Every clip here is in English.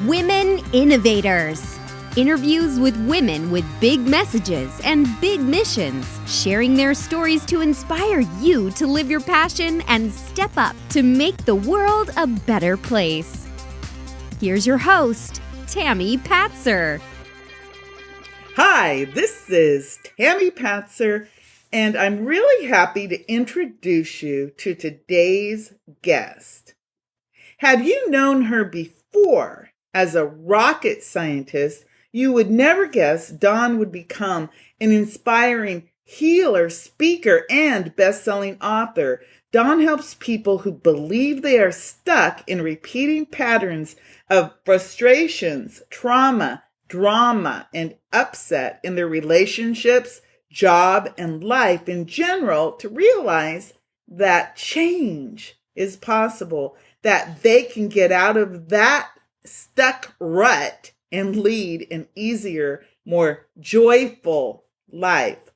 Women Innovators. Interviews with women with big messages and big missions, sharing their stories to inspire you to live your passion and step up to make the world a better place. Here's your host, Tammy Patzer. Hi, this is Tammy Patzer, and I'm really happy to introduce you to today's guest. Had you known her before as a rocket scientist, you would never guess Dawn would become an inspiring healer, speaker, and best-selling author. Dawn helps people who believe they are stuck in repeating patterns of frustrations, trauma, drama, and upset in their relationships, job, and life in general to realize that change is possible, that they can get out of that stuck rut and lead an easier, more joyful life.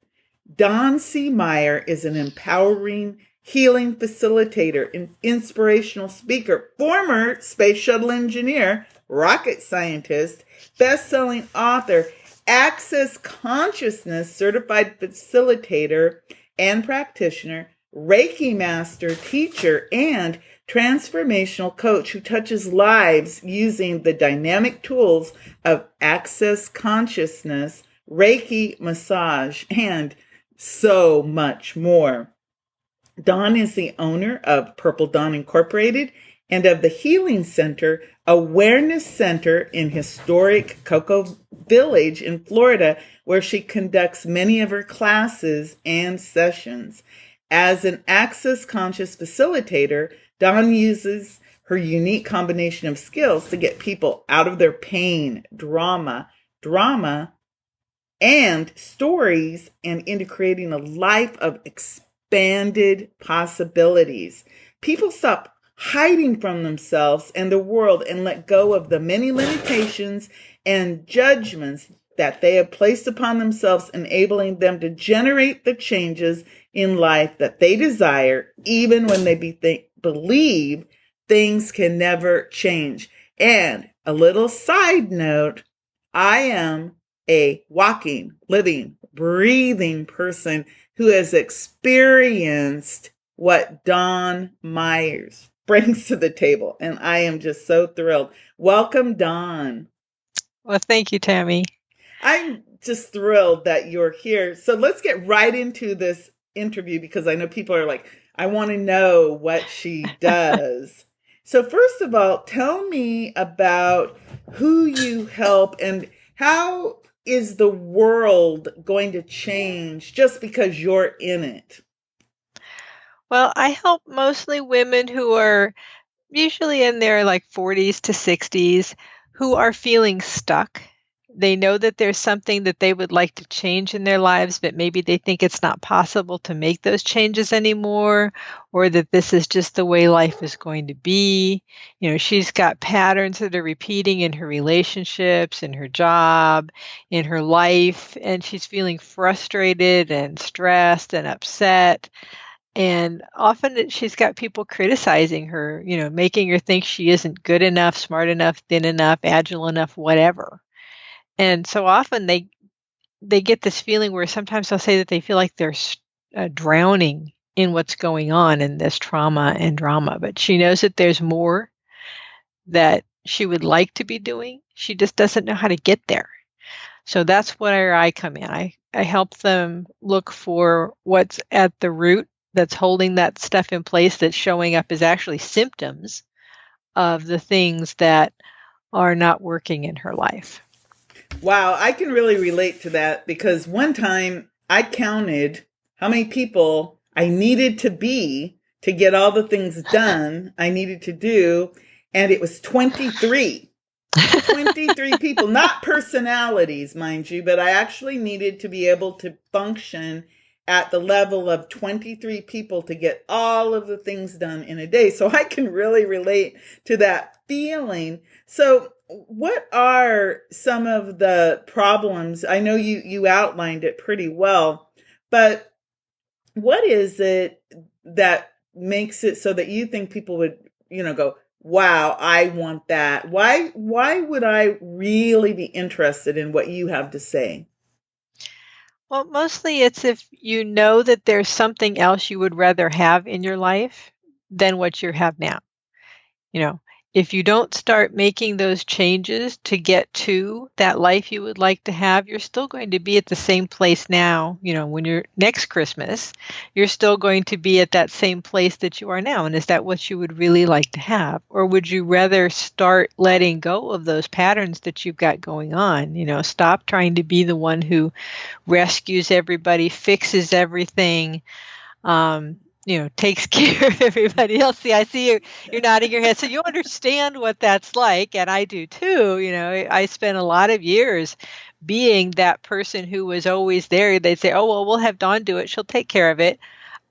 Dawn C. Meyer is an empowering, healing facilitator, an inspirational speaker, former Space Shuttle engineer, rocket scientist, best-selling author, Access Consciousness certified facilitator and practitioner, Reiki master, teacher, and transformational coach who touches lives using the dynamic tools of Access Consciousness, Reiki massage, and so much more. Dawn is the owner of Purple Dawn Incorporated and of the Healing Center, Awareness Center in historic Cocoa Village in Florida, where she conducts many of her classes and sessions. As an Access Conscious facilitator, Dawn uses her unique combination of skills to get people out of their pain, drama, and stories and into creating a life of expanded possibilities. People stop hiding from themselves and the world and let go of the many limitations and judgments that they have placed upon themselves, enabling them to generate the changes in life that they desire, even when they believe things can never change. And a little side note, I am a walking, living, breathing person who has experienced what Dawn Myers brings to the table. And I am just so thrilled. Welcome, Dawn. Well, thank you, Tammy. I'm just thrilled that you're here. So let's get right into this interview because I know people are like, I want to know what she does. So first of all, tell me about who you help and how is the world going to change just because you're in it? Well, I help mostly women who are usually in their 40s to 60s who are feeling stuck. They know that there's something that they would like to change in their lives, but maybe they think it's not possible to make those changes anymore, or that this is just the way life is going to be. You know, she's got patterns that are repeating in her relationships, in her job, in her life, and she's feeling frustrated and stressed and upset. And often she's got people criticizing her, making her think she isn't good enough, smart enough, thin enough, agile enough, whatever. And so often they get this feeling where sometimes they'll say that they feel like they're drowning in what's going on in this trauma and drama. But she knows that there's more that she would like to be doing. She just doesn't know how to get there. So that's where I come in. I help them look for what's at the root that's holding that stuff in place, that's showing up as actually symptoms of the things that are not working in her life. Wow, I can really relate to that because one time I counted how many people I needed to be to get all the things done I needed to do, and it was 23. 23 people, not personalities, mind you, but I actually needed to be able to function at the level of 23 people to get all of the things done in a day. So I can really relate to that feeling. So what are some of the problems? I know you outlined it pretty well, but what is it that makes it so that you think people would, go, Wow, I want that. Why would I really be interested in what you have to say? Well, mostly it's if you know that there's something else you would rather have in your life than what you have now. You know, if you don't start making those changes to get to that life you would like to have, you're still going to be at the same place now. When you're next Christmas, you're still going to be at that same place that you are now. And is that what you would really like to have? Or would you rather start letting go of those patterns that you've got going on? Stop trying to be the one who rescues everybody, fixes everything, takes care of everybody else. See, I see you're nodding your head. So you understand what that's like, and I do too. I spent a lot of years being that person who was always there. They'd say, "Oh, well, we'll have Dawn do it. She'll take care of it."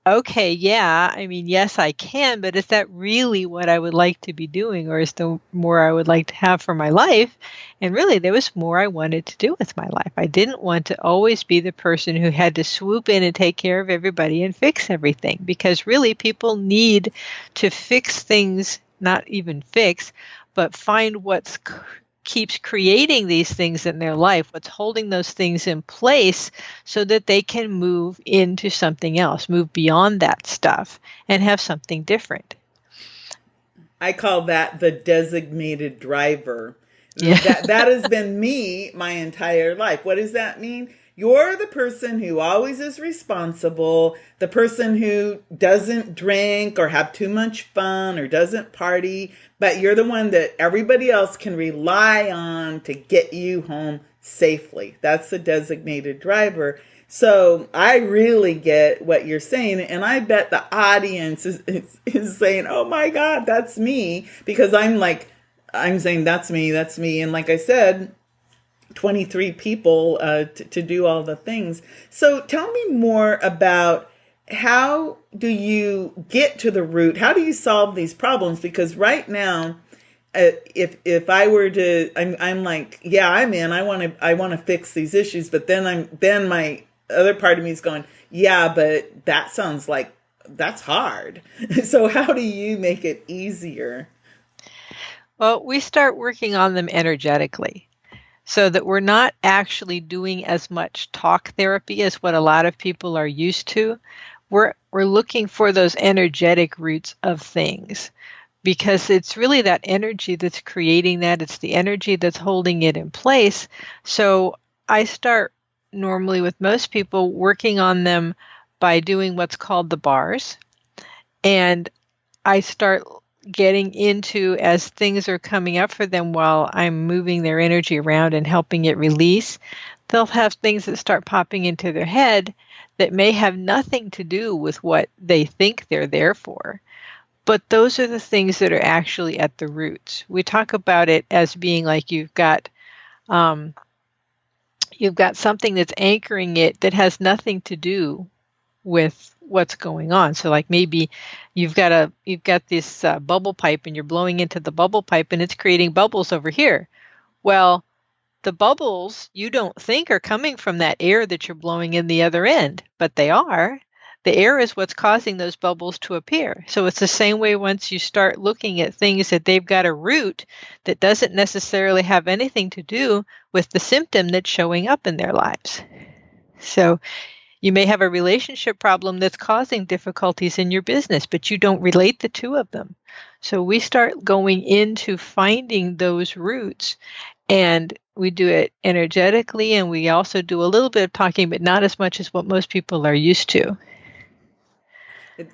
Okay, yeah. I mean, yes, I can, but is that really what I would like to be doing, or is there more I would like to have for my life? And really, there was more I wanted to do with my life. I didn't want to always be the person who had to swoop in and take care of everybody and fix everything, because really, people need to fix things, not even fix, but find what's keeps creating these things in their life, what's holding those things in place so that they can move into something else, move beyond that stuff and have something different. I call that the designated driver. Yeah. That has been me my entire life. What does that mean? You're the person who always is responsible, the person who doesn't drink or have too much fun or doesn't party, but you're the one that everybody else can rely on to get you home safely. That's the designated driver. So I really get what you're saying. And I bet the audience is saying, oh my God, that's me. Because I'm saying that's me, that's me. And like I said, 23 people to do all the things. So tell me more about how do you get to the root? How do you solve these problems? Because right now, if I were to, I'm like, yeah, I'm in. I want to fix these issues. But then my other part of me is going, yeah, but that sounds like that's hard. So how do you make it easier? Well, we start working on them energetically, so that we're not actually doing as much talk therapy as what a lot of people are used to. We're looking for those energetic roots of things, because it's really that energy that's creating that. It's the energy that's holding it in place. So I start normally with most people working on them by doing what's called the bars. And I start getting into, as things are coming up for them while I'm moving their energy around and helping it release, they'll have things that start popping into their head that may have nothing to do with what they think they're there for. But those are the things that are actually at the roots. We talk about it as being like you've got something that's anchoring it that has nothing to do with what's going on. So like maybe you've got this bubble pipe and you're blowing into the bubble pipe and it's creating bubbles over here. Well, the bubbles you don't think are coming from that air that you're blowing in the other end, but they are. The air is what's causing those bubbles to appear. So it's the same way once you start looking at things that they've got a root that doesn't necessarily have anything to do with the symptom that's showing up in their lives. So you may have a relationship problem that's causing difficulties in your business, but you don't relate the two of them. So we start going into finding those roots, and we do it energetically, and we also do a little bit of talking, but not as much as what most people are used to.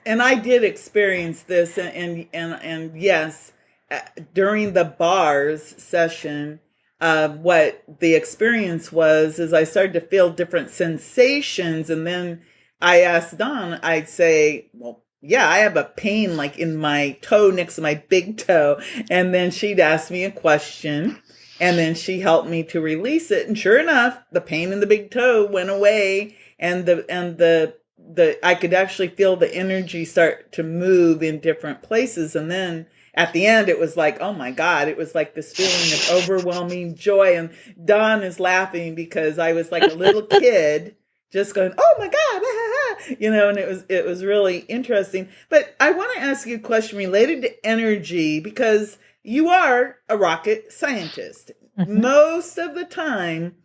And I did experience this, and yes, during the bars session, what the experience was is I started to feel different sensations, and then I asked Dawn, I'd say, well, yeah, I have a pain like in my toe next to my big toe, and then she'd ask me a question, and then she helped me to release it, and sure enough, the pain in the big toe went away, and the I could actually feel the energy start to move in different places. And then at the end, it was like, oh my God, it was like this feeling of overwhelming joy. And Dawn is laughing because I was like a little kid just going, oh my God. And it was really interesting. But I want to ask you a question related to energy because you are a rocket scientist. Mhm. Most of the time,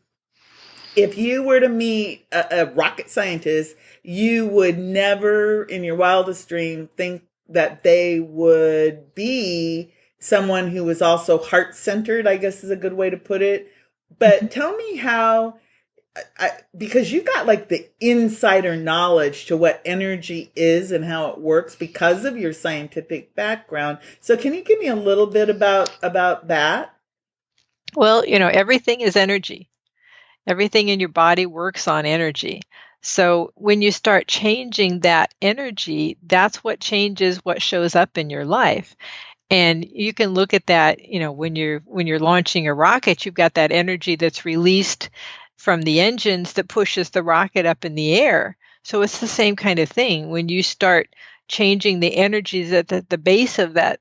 if you were to meet a rocket scientist, you would never in your wildest dream think that they would be someone who was also heart centered, I guess is a good way to put it. But Mhm. tell me how, because you got like the insider knowledge to what energy is and how it works because of your scientific background. So can you give me a little bit about that? Well, everything is energy. Everything in your body works on energy. So when you start changing that energy, that's what changes what shows up in your life. And you can look at that, when you're launching a rocket, you've got that energy that's released from the engines that pushes the rocket up in the air. So it's the same kind of thing. When you start changing the energies at the base of that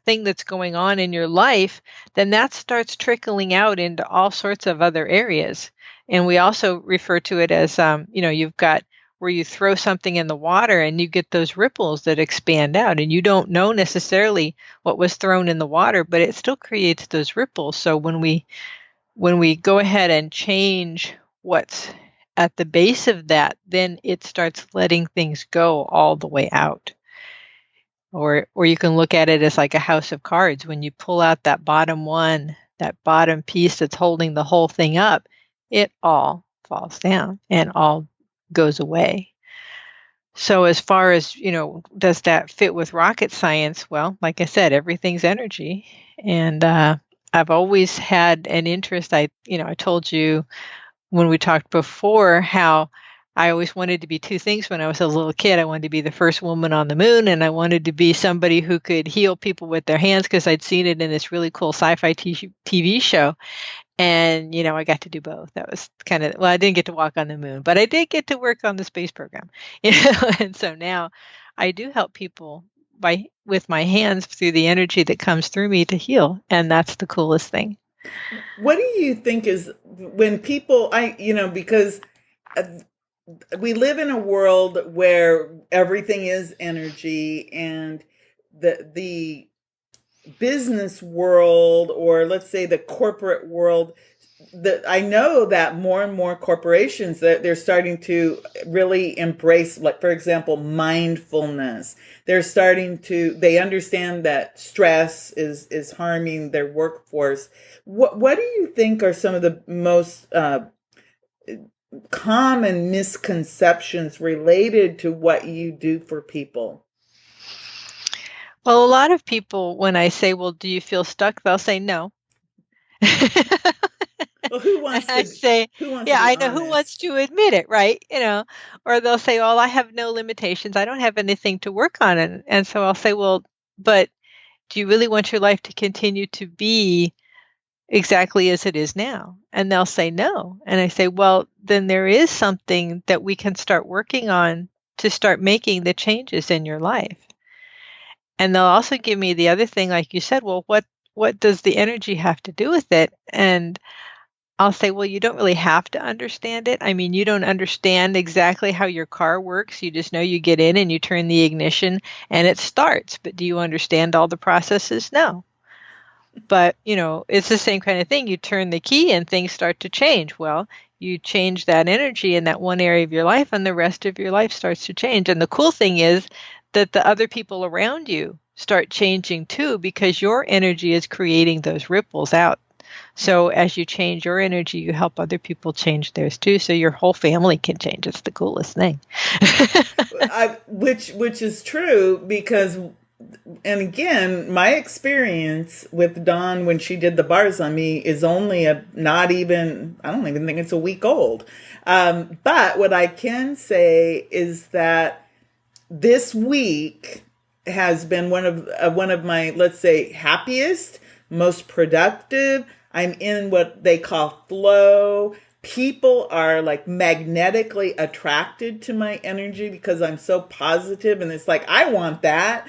thing that's going on in your life, then that starts trickling out into all sorts of other areas. And we also refer to it as, you've got where you throw something in the water and you get those ripples that expand out, and you don't know necessarily what was thrown in the water, but it still creates those ripples. So when we go ahead and change what's at the base of that, then it starts letting things go all the way out. Or you can look at it as like a house of cards. When you pull out that bottom one, that bottom piece that's holding the whole thing up, it all falls down and all goes away. So as far as, does that fit with rocket science? Well, like I said, everything's energy. And I've always had an interest. I told you when we talked before how I always wanted to be two things when I was a little kid. I wanted to be the first woman on the moon, and I wanted to be somebody who could heal people with their hands because I'd seen it in this really cool sci-fi TV show. And, I got to do both. That was well, I didn't get to walk on the moon, but I did get to work on the space program. And so now I do help people with my hands through the energy that comes through me to heal. And that's the coolest thing. What do you think is when people, because uh, we live in a world where everything is energy, and the business world, or let's say the corporate world, I know that more and more corporations that they're starting to really embrace, like for example, mindfulness. They understand that stress is harming their workforce. What do you think are some of the most common misconceptions related to what you do for people? Well, a lot of people, when I say, well, do you feel stuck? They'll say no. Well, And I say, who wants to yeah, be I know who wants honest? to admit it, right? Or they'll say, well, I have no limitations. I don't have anything to work on. And so I'll say, well, but do you really want your life to continue to be exactly as it is now? And they'll say no. And I say, well, then there is something that we can start working on to start making the changes in your life. And they'll also give me the other thing, like you said, well, what does the energy have to do with it? And I'll say, well, you don't really have to understand it. I mean, you don't understand exactly how your car works. You just know you get in and you turn the ignition and it starts. But do you understand all the processes? No. But, it's the same kind of thing. You turn the key and things start to change. Well, you change that energy in that one area of your life and the rest of your life starts to change. And the cool thing is that the other people around you start changing too, because your energy is creating those ripples out. So as you change your energy, you help other people change theirs too. So your whole family can change. It's the coolest thing. Which is true because, and again, my experience with Dawn when she did the bars on me is only not even, I don't even think it's a week old. But what I can say is that this week has been one of my, let's say, happiest, most productive. I'm in what they call flow. People are like magnetically attracted to my energy because I'm so positive, and it's like I want that.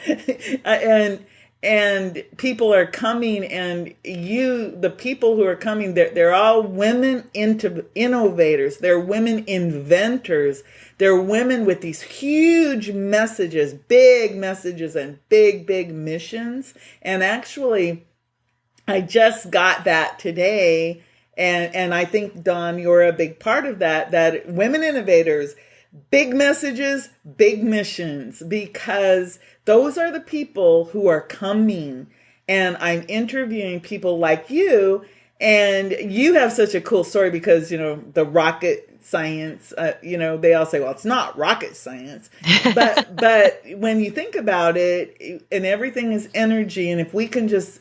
and and people are coming, and the people who are coming, they're all women into innovators. They're women inventors. They're women with these huge messages and big missions. And actually, I just got that today. And I think, Dawn, you're a big part of that women innovators, big messages, big missions, because those are the people who are coming. And I'm interviewing people like you, and you have such a cool story because, the rocket science, they all say, well, it's not rocket science. But when you think about it, and everything is energy, and if we can just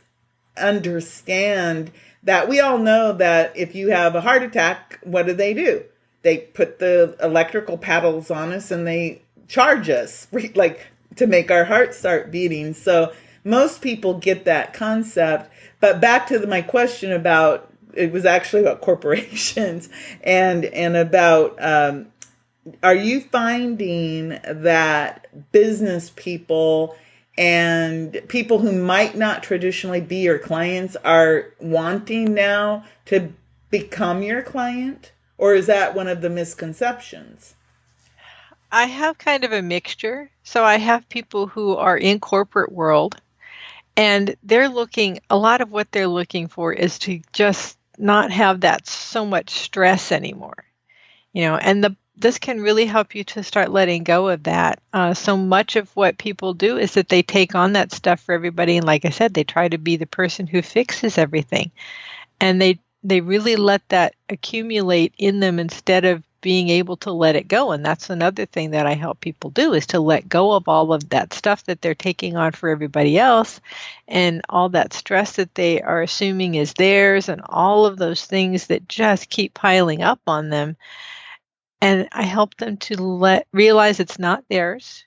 understand that, we all know that if you have a heart attack, what do? They put the electrical paddles on us and they charge us, like, to make our heart start beating. So most people get that concept. But back to my question about, it was actually about corporations and about, are you finding that business people and people who might not traditionally be your clients are wanting now to become your client? Or is that one of the misconceptions? I have kind of a mixture. So I have people who are in corporate world, and a lot of what they're looking for is to just not have that so much stress anymore. And this can really help you to start letting go of that. So much of what people do is that they take on that stuff for everybody. And like I said, they try to be the person who fixes everything. And they really let that accumulate in them instead of being able to let it go. And that's another thing that I help people do, is to let go of all of that stuff that they're taking on for everybody else, and all that stress that they are assuming is theirs, and all of those things that just keep piling up on them. And I help them to realize it's not theirs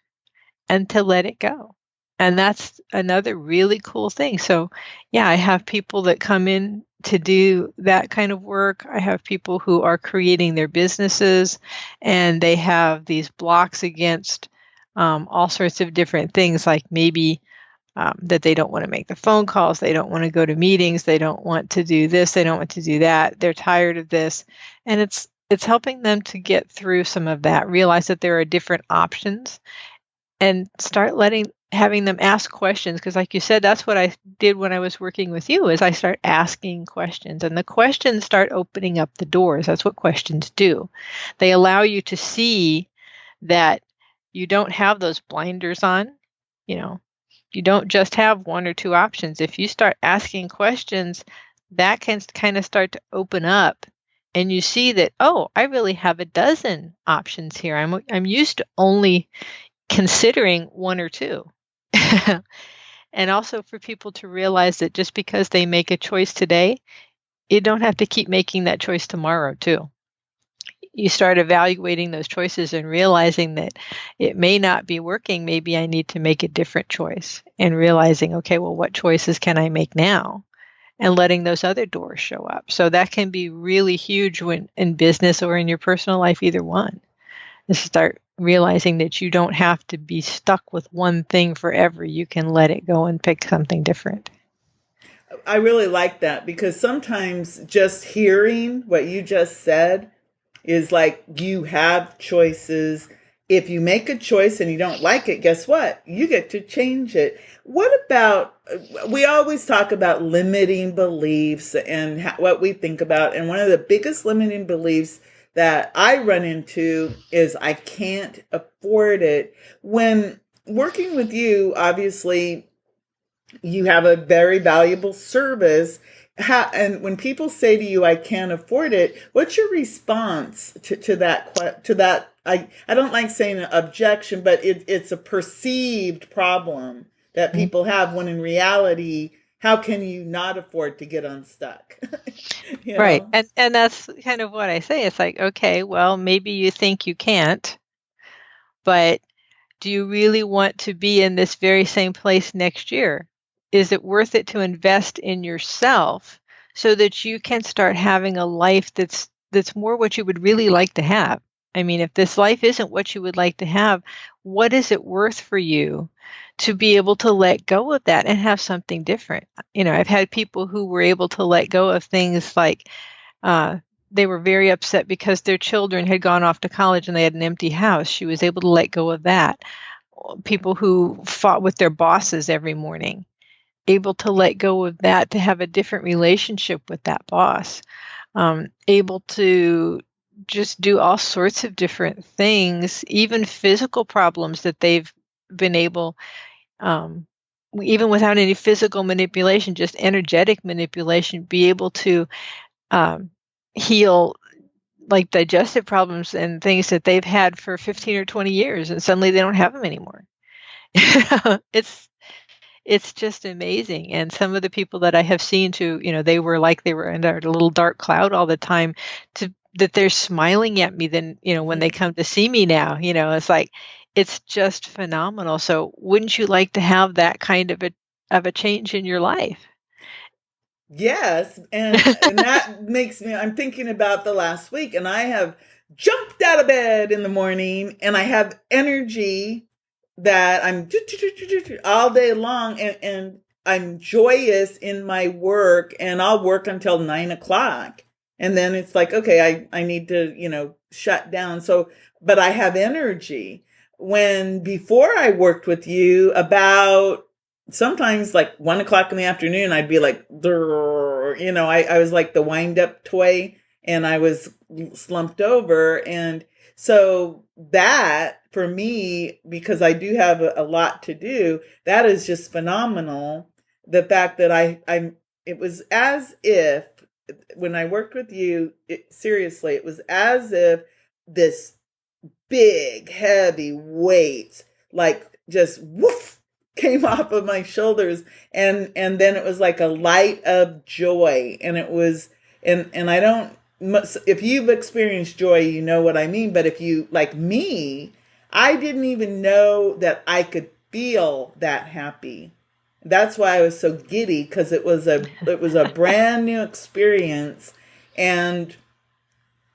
and to let it go. And that's another really cool thing. So yeah, I have people that come in to do that kind of work. I have people who are creating their businesses, and they have these blocks against all sorts of different things, like maybe that they don't want to make the phone calls, they don't want to go to meetings, they don't want to do this, they don't want to do that, they're tired of this. And it's helping them to get through some of that, realize that there are different options, and start having them ask questions. Because like you said, that's what I did when I was working with you, is I start asking questions, and the questions start opening up the doors. That's what questions do. They allow you to see that you don't have those blinders on. You don't just have one or two options. If you start asking questions, that can kind of start to open up, and you see that, oh, I really have a dozen options here. I'm used to only considering one or two. And also for people to realize that just because they make a choice today, you don't have to keep making that choice tomorrow too. You start evaluating those choices and realizing that it may not be working. Maybe I need to make a different choice, and realizing, okay, well, what choices can I make now? And letting those other doors show up. So that can be really huge when in business or in your personal life, either one. Is start realizing that you don't have to be stuck with one thing forever. You can let it go and pick something different. I really like that, because sometimes just hearing what you just said is like, you have choices. If you make a choice and you don't like it, guess what? You get to change it. What about, we always talk about limiting beliefs and what we think about. And one of the biggest limiting beliefs that I run into is, I can't afford it. When working with you, obviously, you have a very valuable service. And when people say to you, I can't afford it, what's your response to that? I don't like saying an objection, but it's a perceived problem that people have, when in reality, how can you not afford to get unstuck? Right. And that's kind of what I say. It's like, okay, well, maybe you think you can't, but do you really want to be in this very same place next year? Is it worth it to invest in yourself so that you can start having a life that's more what you would really like to have? I mean, if this life isn't what you would like to have, what is it worth for you to be able to let go of that and have something different? I've had people who were able to let go of things like uh, they were very upset because their children had gone off to college and they had an empty house. She was able to let go of that. People who fought with their bosses every morning, able to let go of that to have a different relationship with that boss. Able to just do all sorts of different things, even physical problems that they've been able, um, even without any physical manipulation, just energetic manipulation, be able to um, heal like digestive problems and things that they've had for 15 or 20 years, and suddenly they don't have them anymore. It's just amazing. And some of the people that I have seen they were like they were in a little dark cloud all the time, that they're smiling at me then, when they come to see me now, it's like, it's just phenomenal. So wouldn't you like to have that kind of a change in your life? Yes, and that makes me, I'm thinking about the last week, and I have jumped out of bed in the morning and I have energy that I'm all day long, and I'm joyous in my work, and I'll work until 9 o'clock. And then it's like, okay, I need to, shut down. So, but I have energy. When before I worked with you, about sometimes like 1 o'clock in the afternoon, I'd be like, I was like the wind up toy, and I was slumped over. And so that for me, because I do have a lot to do, that is just phenomenal. The fact that it was as if when I worked with you, seriously, it was as if this big, heavy weight, like just woof, came off of my shoulders, and then it was like a light of joy, and it was, and I don't, if you've experienced joy, you know what I mean. But if you, like me, I didn't even know that I could feel that happy. That's why I was so giddy, because it was a brand new experience. And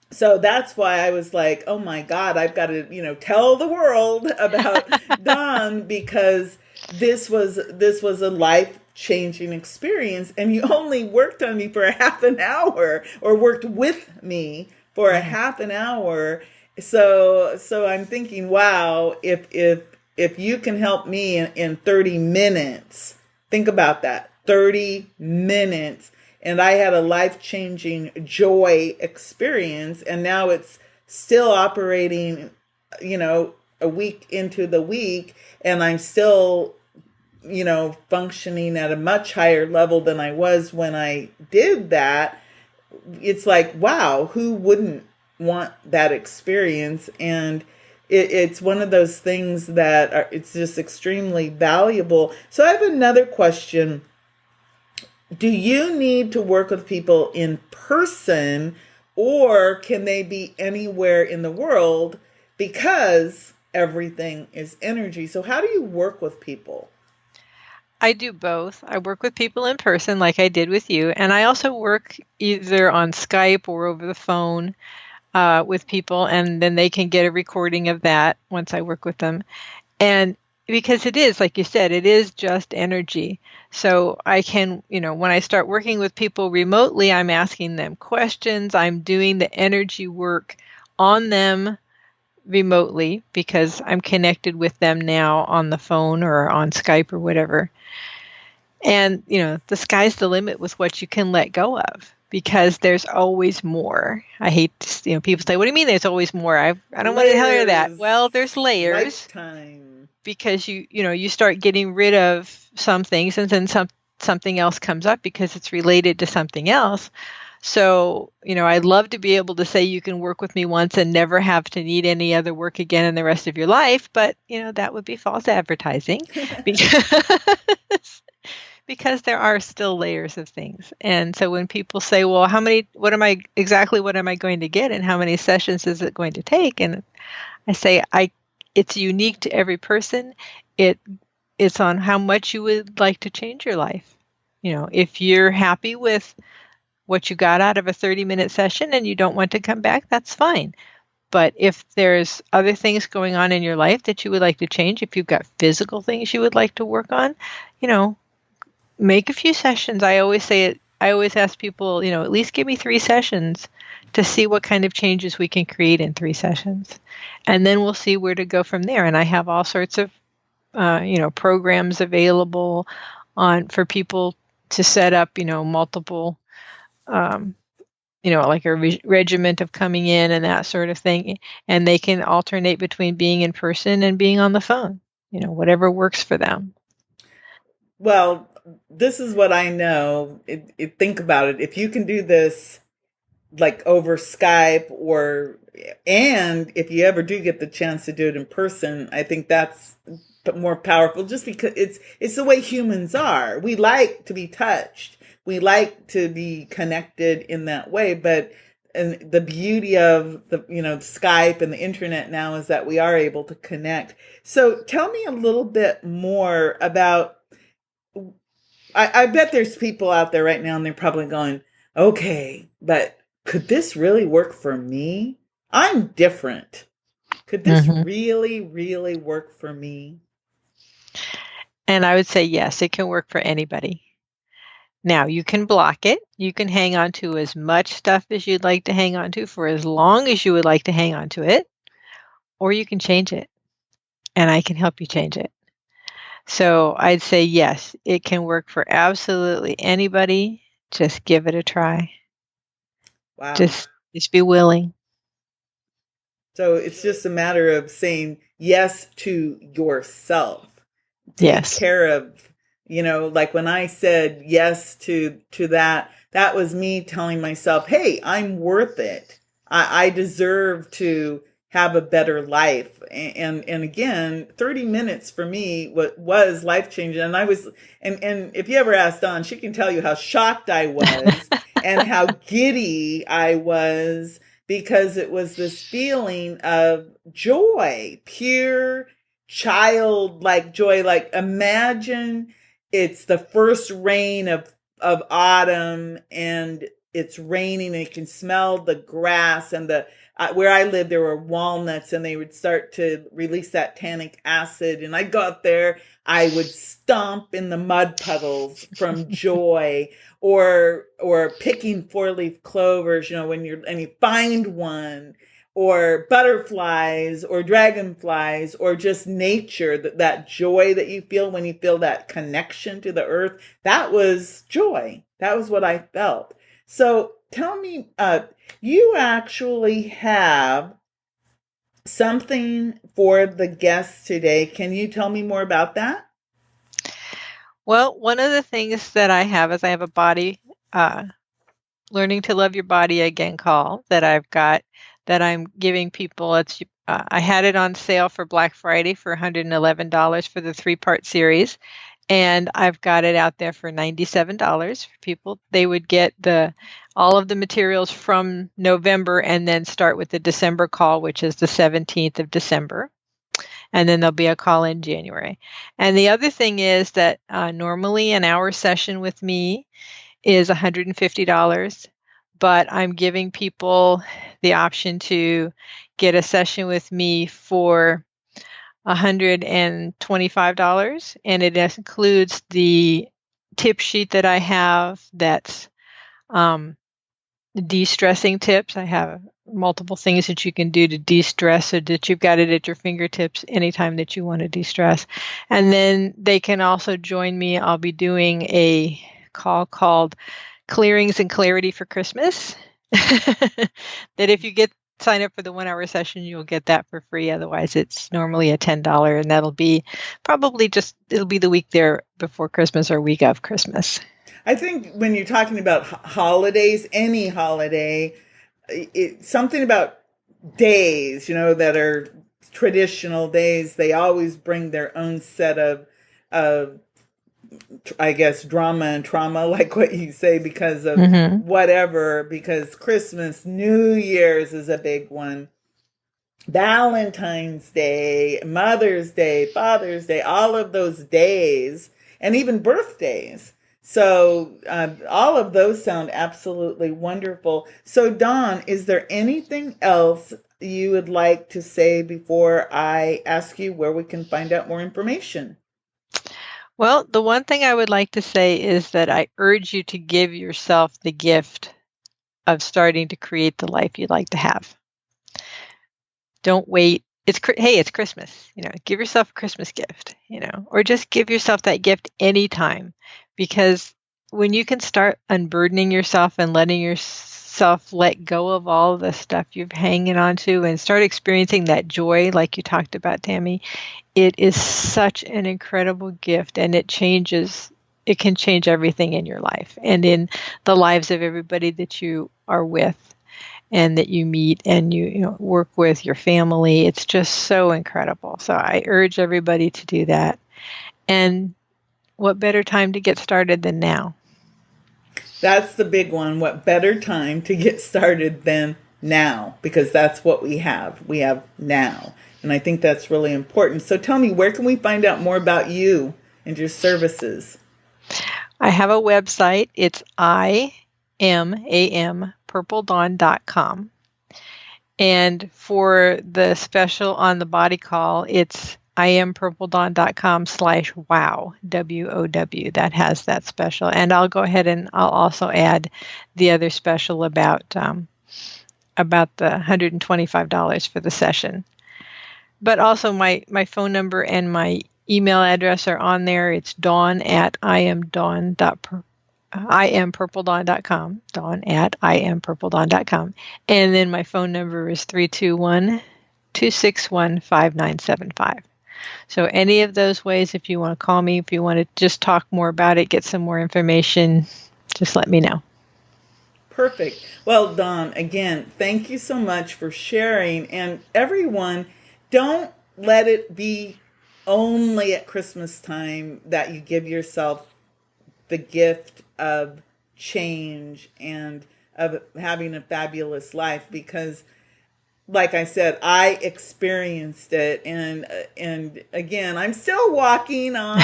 so that's why I was like, oh my God, I've got to, tell the world about Dawn, because this was a life-changing experience. And you only worked on me for a half an hour, or worked with me for a half an hour. So I'm thinking, wow, if you can help me in 30 minutes, think about that, 30 minutes. And I had a life-changing joy experience, and now it's still operating, a week into the week, and I'm still, functioning at a much higher level than I was when I did that. It's like, wow, who wouldn't want that experience? And it's one of those things that it's just extremely valuable. So I have another question. Do you need to work with people in person, or can they be anywhere in the world, because everything is energy? So how do you work with people? I do both. I work with people in person like I did with you, and I also work either on Skype or over the phone with people, and then they can get a recording of that once I work with them. And because it is, like you said, it is just energy. So I can, when I start working with people remotely, I'm asking them questions. I'm doing the energy work on them remotely because I'm connected with them now on the phone or on Skype or whatever. And, the sky's the limit with what you can let go of, because there's always more. I hate to, people say, what do you mean there's always more? I don't want to hear that. Well, there's layers. Lifetime. Because you start getting rid of some things, and then something else comes up because it's related to something else. So, I'd love to be able to say you can work with me once and never have to need any other work again in the rest of your life. But, that would be false advertising because there are still layers of things. And so when people say, well, what am I going to get, and how many sessions is it going to take? And I say, it's unique to every person. It's on how much you would like to change your life. If you're happy with what you got out of a 30-minute session and you don't want to come back, that's fine. But if there's other things going on in your life that you would like to change, if you've got physical things you would like to work on, make a few sessions. I always say it. I always ask people, at least give me 3 sessions to see what kind of changes we can create in 3 sessions. And then we'll see where to go from there. And I have all sorts of, programs available for people to set up, multiple, like a regiment of coming in and that sort of thing. And they can alternate between being in person and being on the phone, whatever works for them. Well, this is what I know. Think about it. If you can do this like over Skype and if you ever do get the chance to do it in person, I think that's more powerful just because it's the way humans are. We like to be touched. We like to be connected in that way, but and the beauty of the Skype and the internet now is that we are able to connect. So tell me a little bit more about I bet there's people out there right now and they're probably going, okay, but could this really work for me? I'm different. Could this really, really work for me? And I would say, yes, it can work for anybody. Now, you can block it. You can hang on to as much stuff as you'd like to hang on to for as long as you would like to hang on to it, or you can change it, and I can help you change it. So I'd say, yes, it can work for absolutely anybody. Just give it a try. Wow. Just be willing. So it's just a matter of saying yes to yourself. Take care of, like when I said yes to that was me telling myself, hey, I'm worth it. I deserve to have a better life. And again, 30 minutes for me was life changing. And I was, and if you ever ask Dawn, she can tell you how shocked I was and how giddy I was, because it was this feeling of joy, pure childlike joy. Like imagine it's the first rain of autumn and it's raining and you can smell the grass and where I lived, there were walnuts and they would start to release that tannic acid. And I got there, I would stomp in the mud puddles from joy, or picking 4-leaf clovers, when and you find one, or butterflies or dragonflies, or just nature, that joy that you feel when you feel that connection to the earth. That was joy. That was what I felt. So tell me, you actually have something for the guests today. Can you tell me more about that? Well, one of the things that I have is I have a body, Learning to Love Your Body Again call that I've got, that I'm giving people. I had it on sale for Black Friday for $111 for the 3-part series. And I've got it out there for $97 for people. They would get all of the materials from November and then start with the December call, which is the 17th of December. And then there'll be a call in January. And the other thing is that normally an hour session with me is $150, but I'm giving people the option to get a session with me for $125, and it includes the tip sheet that I have that's de-stressing tips. I have multiple things that you can do to de-stress so that you've got it at your fingertips anytime that you want to de-stress. And then they can also join me. I'll be doing a call called Clearings and Clarity for Christmas. That if you sign up for the 1-hour session, you'll get that for free. Otherwise, it's normally a $10, and that'll be it'll be the week there before Christmas or week of Christmas. I think when you're talking about holidays, any holiday, something about days, that are traditional days, they always bring their own set of I guess, drama and trauma, like what you say, because of whatever, because Christmas, New Year's is a big one. Valentine's Day, Mother's Day, Father's Day, all of those days, and even birthdays. So all of those sound absolutely wonderful. So Dawn, is there anything else you would like to say before I ask you where we can find out more information? Well, the one thing I would like to say is that I urge you to give yourself the gift of starting to create the life you'd like to have. Don't wait. Hey, it's Christmas. Give yourself a Christmas gift, or just give yourself that gift anytime, because when you can start unburdening yourself and letting yourself let go of all the stuff you're hanging on to and start experiencing that joy, like you talked about, Tammy, it is such an incredible gift, and it can change everything in your life and in the lives of everybody that you are with and that you meet and you work with, your family. It's just so incredible. So I urge everybody to do that. And what better time to get started than now? That's the big one. What better time to get started than now? Because that's what we have. We have now. And I think that's really important. So tell me, where can we find out more about you and your services? I have a website. It's iampurpledawn.com. And for the special on the body call, it's iampurpledawn.com/wow, WOW. That has that special. And I'll go ahead and I'll also add the other special about the $125 for the session. But also my phone number and my email address are on there. It's dawn@iampurpledawn.com, dawn@iampurpledawn.com. And then my phone number is 321-261-5975. So any of those ways, if you want to call me, if you want to just talk more about it, get some more information, just let me know. Perfect. Well, Dawn, again, thank you so much for sharing. And everyone, don't let it be only at Christmas time that you give yourself the gift of change and of having a fabulous life, because like I said, I experienced it, and again, I'm still walking on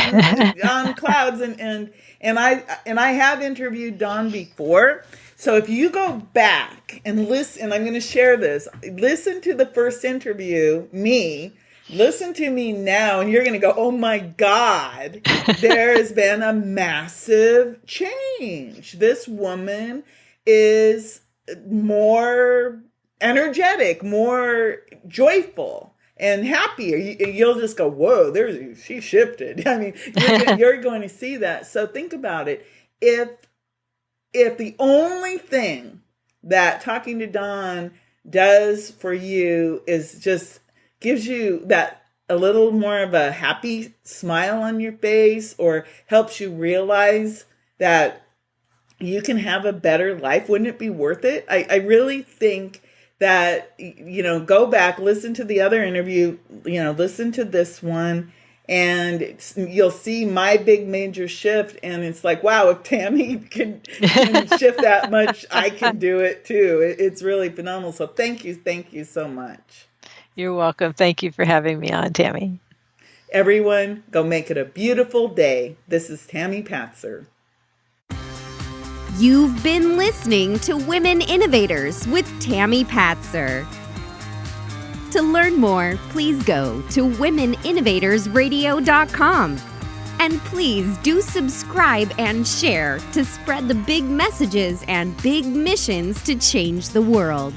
clouds, and I have interviewed Dawn before. So if you go back and listen, and I'm going to share this, listen to the first interview, listen to me now, and you're going to go, oh my God, there has been a massive change. This woman is more energetic, more joyful, and happier. You'll just go, whoa, she shifted. I mean, you're going to see that. So think about it. If the only thing that talking to Dawn does for you is just gives you that a little more of a happy smile on your face, or helps you realize that you can have a better life, wouldn't it be worth it? I really think that, go back, listen to the other interview, listen to this one, and you'll see my big major shift. And it's like, wow, if Tammy can shift that much, I can do it too. It's really phenomenal. So thank you so much. You're welcome. Thank you for having me on, Tammy. Everyone, go make it a beautiful day. This is Tammy Patzer. You've been listening to Women Innovators with Tammy Patzer. To learn more, please go to womeninnovatorsradio.com. And please do subscribe and share to spread the big messages and big missions to change the world.